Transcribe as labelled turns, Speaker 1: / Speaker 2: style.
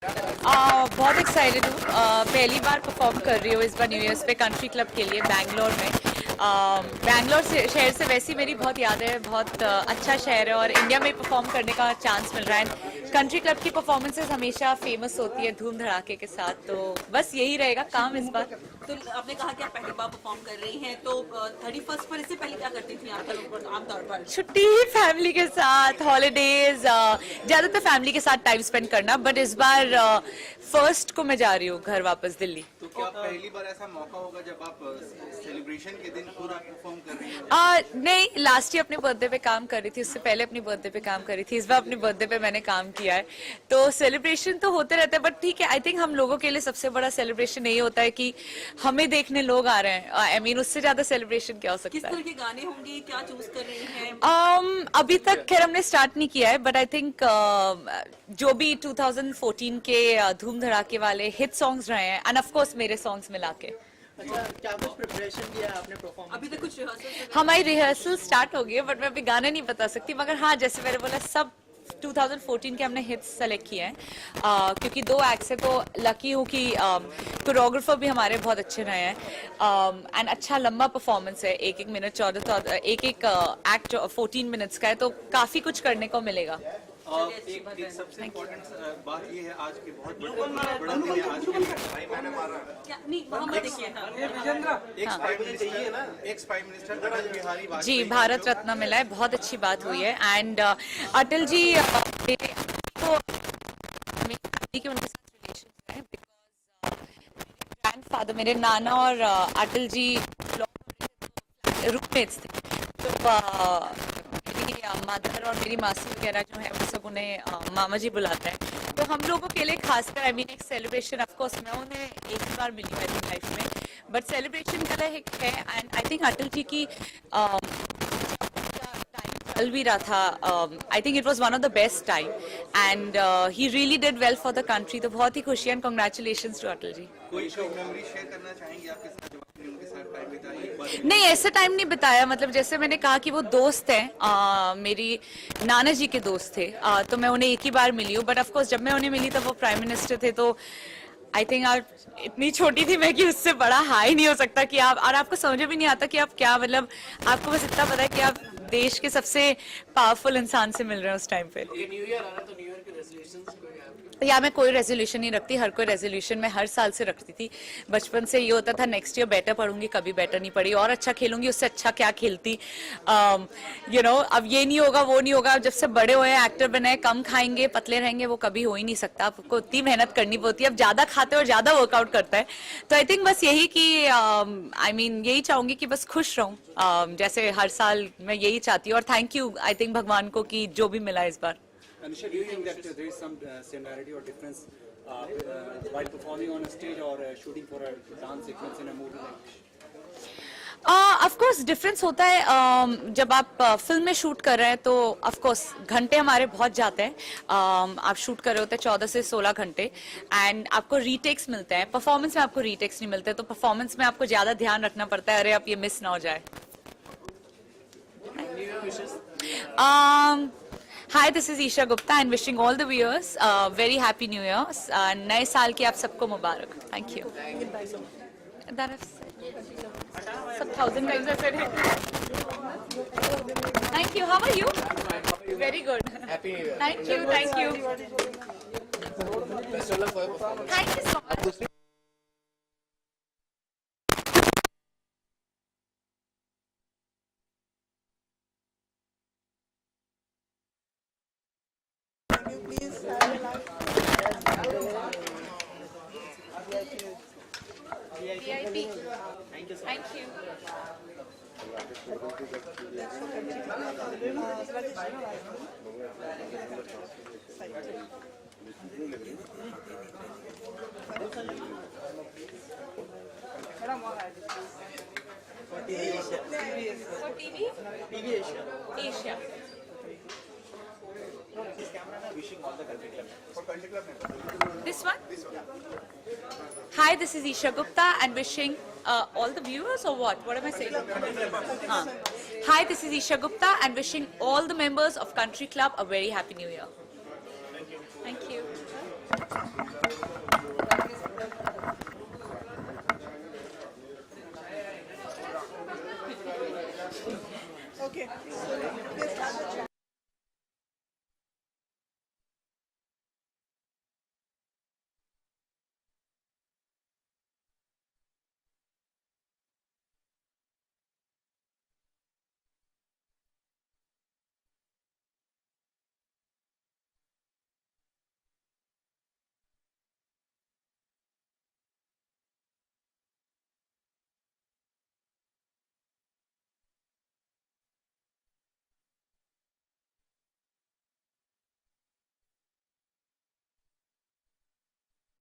Speaker 1: बहुत एक्साइटेड हूँ। पहली बार परफॉर्म कर रही हूँ इस बार न्यू ईयर्स पे कंट्री क्लब के लिए बैंगलोर में। बैंगलोर से शहर से वैसी मेरी बहुत याद है, बहुत अच्छा शहर है और इंडिया में परफॉर्म करने का चांस मिल रहा है। कंट्री क्लब की परफॉर्मेंसेस हमेशा फेमस होती है धूम धड़ाके के साथ, तो बस यही रहेगा काम इस बार।
Speaker 2: तो आपने कहा कि आप पहली बार परफॉर्म कर रही हैं, तो 31st पर इससे पहले क्या करती थी आमतौर पर?
Speaker 1: छुट्टी, फैमिली के साथ, हॉलीडेज, ज्यादातर फैमिली के साथ टाइम स्पेंड करना, बट इस बार फर्स्ट को मैं जा रही हूँ घर वापस दिल्ली।
Speaker 3: तो क्या पहली बार ऐसा मौका होगा जब आप सेलिब्रेशन के दिन पूरा परफॉर्म कर रही हैं?
Speaker 1: नहीं, लास्ट ईयर अपने बर्थडे पे काम कर रही थी, उससे पहले अपनी बर्थडे पे काम कर रही थी, इस बार अपने बर्थडे पे मैंने काम किया है। तो सेलिब्रेशन तो होते रहते हैं, बट ठीक है, आई थिंक हम लोगों के लिए सबसे बड़ा सेलिब्रेशन यही होता है कि हमें देखने लोग आ रहे हैं। आई मीन उससे ज्यादा सेलिब्रेशन क्या हो सकता है?
Speaker 2: किस तरह के गाने होंगे, क्या चूज कर रही हैं?
Speaker 1: अभी तक खैर हमने स्टार्ट नहीं किया है, बट आई थिंक जो भी 2014 के धूम धड़ाके वाले हिट सॉन्ग्स रहे हैं, एंड ऑफ कोर्स मेरे सॉन्ग्स मिला के।
Speaker 4: अच्छा, क्या कुछ प्रिपरेशन किया है आपने परफॉर्मेंस?
Speaker 2: अभी तक कुछ रिहर्सल?
Speaker 1: हमारी रिहर्सल स्टार्ट हो गई है, बट मैं अभी गाने नहीं बता सकती, मगर हाँ, जैसे मैंने बोला, सब 2014 के हमने हिट्स सेलेक्ट किए हैं, क्योंकि 2 एक्ट्स है, तो लकी हूँ कि कोरियोग्राफर भी हमारे बहुत अच्छे रहे हैं, एंड अच्छा लंबा परफॉर्मेंस है, एक मिनट 14 एक एक्ट 14 मिनट्स का है, तो काफी कुछ करने को मिलेगा।
Speaker 3: एक सबसे इम्पोर्टेंट बात ये है, आज के बहुत बड़ा दिन है आज के।
Speaker 2: क्या नहीं, मोहम्मद देखिए
Speaker 3: ex prime minister Atal Bihari Vajpayee
Speaker 1: ji, Bharat Ratna मिला है, बहुत अच्छी बात हुई है। एंड अटल जी को के उनके साथ रिलेशन है, बिकॉज ग्रैंडफादर, मेरे नाना और अटल जी रूममेट्स थे, तो मेरी मदर और मेरी मासी वगैरह जो है वो सब उन्हें मामा जी बुलाते हैं, तो हम लोगों के लिए खासकर आई मीन एक सेलिब्रेशन, ऑफ कोर्स मैं उन्हें एक ही बार मिली हूँ लाइफ में, बट सेलिब्रेशन का है। And I think Atal ji की चल भी रहा था, I think it was one of the best time, and he really did well for the country, तो बहुत ही खुशी and congratulations to Atal ji.
Speaker 3: कोई मेमोरी शेयर करना चाहेंगे आपके साथ जब आपने उनके साथ टाइम बिताया? एक बार
Speaker 1: नहीं, ऐसा टाइम नहीं बिताया, मतलब जैसे मैंने कहा कि वो दोस्त हैं, मेरी नाना जी के दोस्त थे, तो मैं उन्हें एक ही बार मिली हूँ, बट ऑफ कोर्स जब मैं उन्हें मिली तब वो प्राइम मिनिस्टर थे, तो आई थिंक इतनी छोटी थी मैं कि उससे बड़ा हाई नहीं हो सकता कि आप, और आपको समझ भी नहीं आता कि आप क्या, मतलब आपको बस इतना पता है कि आप देश के सबसे पावरफुल इंसान से मिल रहे हैं उस टाइम पे।
Speaker 4: न्यू ईयर आ रहा है, तो न्यू ईयर के रेजोल्यूशंस
Speaker 1: या मैं कोई रेजोल्यूशन नहीं रखती, हर कोई रेजोल्यूशन मैं हर साल से रखती थी। बचपन से ये होता था नेक्स्ट ईयर बेटर पढ़ूंगी, कभी बेटर नहीं पढ़ी, और अच्छा खेलूंगी, उससे अच्छा क्या खेलती, अब ये नहीं होगा, वो नहीं होगा। जब से बड़े हुए एक्टर बने, कम खाएंगे पतले रहेंगे, वो कभी हो ही नहीं सकता, आपको इतनी मेहनत करनी पड़ती है, अब ज्यादा खाते और ज्यादा वर्कआउट करता है, तो आई थिंक बस यही कि आई मीन यही चाहूंगी कि बस खुश रहूं, जैसे हर साल मैं यही चाहती हूँ, और थैंक यू आई थिंक भगवान को कि जो भी मिला इस बार।
Speaker 5: Anisha, do you think that there is some similarity or difference while performing on a stage or shooting for a dance sequence in a movie like?
Speaker 1: Of course difference होता है, जब आप फिल्म में शूट कर रहे हैं तो of course घंटे हमारे बहुत जाते हैं, आप शूट कर रहे होते हैं 14 से 16 घंटे, एंड आपको रीटेक्स मिलते हैं। परफॉर्मेंस में आपको रीटेक्स नहीं मिलते, तो परफॉर्मेंस में आपको ज्यादा ध्यान रखना पड़ता है, अरे आप ये मिस ना हो जाए। Hi, this is Isha Gupta and wishing all the viewers very happy New Year's. नए साल की आप सबको मुबारक। Thank you. That I've said. सब 1000 times I said it. Thank you. How are you? Very good.
Speaker 4: Happy New Year.
Speaker 1: Thank you. Thank you.
Speaker 4: Best of luck for your performance.
Speaker 1: Thank you so much. VIP. Thank you. For TV?
Speaker 4: TV Asia.
Speaker 1: Asia. This one? Hi, this is Isha Gupta and wishing all the viewers or what? What am I saying? Hi, this is Isha Gupta and wishing all the members of Country Club a very happy New Year. Thank you.
Speaker 6: Okay.